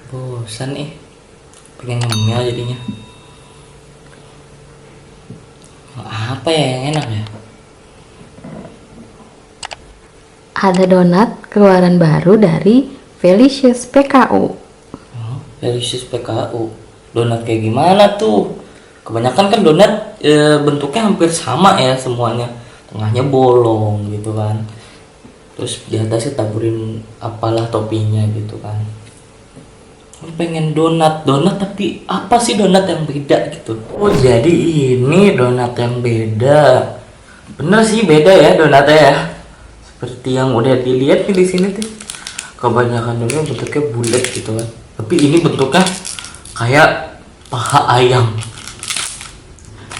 Bosan nih, pengen ngemil jadinya. Mau apa ya yang enak ya? Ada donat keluaran baru dari Felicious PKU. Oh, Delicious PKU. Donat kayak gimana tuh? Kebanyakan kan donat bentuknya hampir sama ya semuanya. Tengahnya bolong gitu kan. Terus di atasnya taburin apalah toppingnya gitu kan. Pengen donat tapi apa sih donat yang beda gitu? Oh jadi ini donat yang beda. Bener sih beda ya donatnya ya. Seperti yang udah dilihat nih di sini tuh. Kebanyakan donat bentuknya bulat gitu kan. Tapi ini bentuknya kayak paha ayam.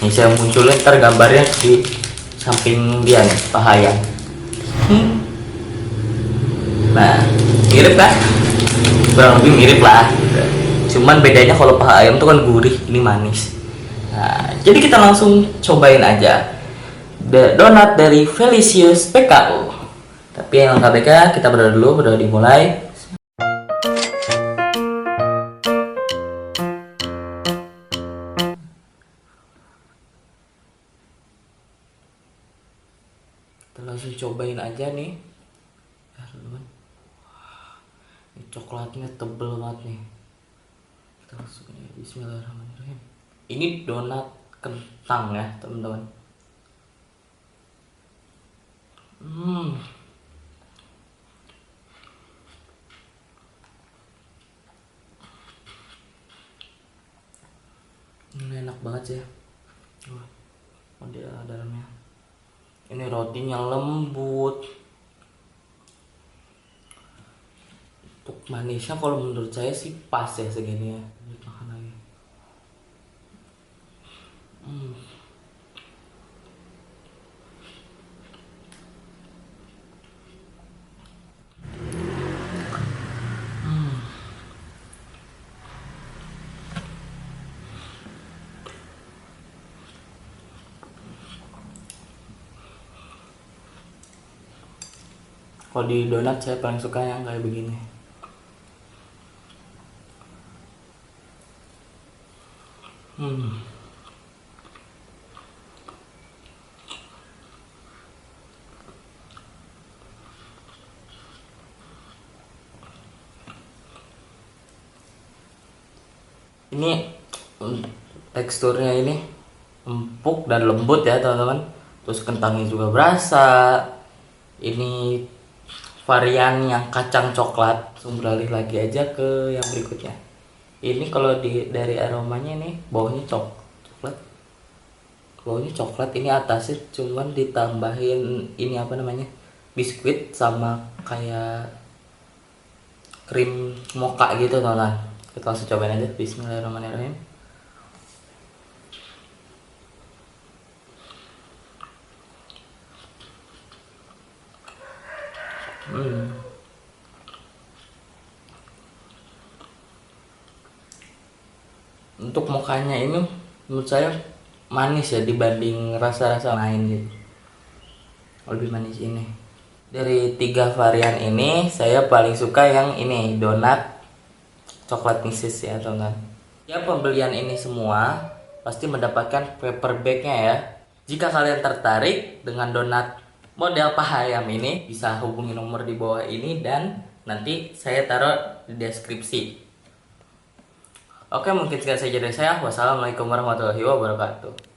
Nih saya munculin ntar gambarnya di samping dia nih paha ayam. Nah mirip kan? Kurang lebih mirip lah gitu. Cuman bedanya kalau paha ayam tuh kan gurih, ini manis. Nah, jadi kita langsung cobain aja donat dari Felicious PKU. Tapi yang lengkap BK kita berdoa dulu, berdoa dimulai. Kita langsung cobain aja nih. Ya, teman-teman. Ini coklatnya tebel banget nih. Kita langsung ya, bismillahirrahmanirrahim. Ini donat kentang ya, teman-teman. Ini enak banget sih. Oh, dia dalamnya. Ini rotinya lembut. Untuk manisnya kalau menurut saya sih pas ya segini ya. Makan lagi. Kalau di donat saya paling suka yang kayak begini. Ini teksturnya ini empuk dan lembut ya teman-teman. Terus kentangnya juga berasa. Ini varian yang kacang coklat. Langsung beralih lagi aja ke yang berikutnya. Ini kalau dari aromanya nih baunya coklat. Baunya coklat, ini atasnya cuman ditambahin ini apa namanya? Biskuit sama kayak krim mocha gitu teman-teman. Kita langsung cobain aja. Bismillahirrahmanirrahim. Untuk mukanya ini menurut saya manis ya dibanding rasa-rasa lain gitu. Lebih manis ini. Dari 3 varian ini saya paling suka yang ini donat coklat misis ya teman-teman. Ya pembelian ini semua pasti mendapatkan paper bagnya ya. Jika kalian tertarik dengan donat model paha ayam ini, bisa hubungi nomor di bawah ini dan nanti saya taruh di deskripsi. Oke, mungkin sekian saja dari saya. Wassalamualaikum warahmatullahi wabarakatuh.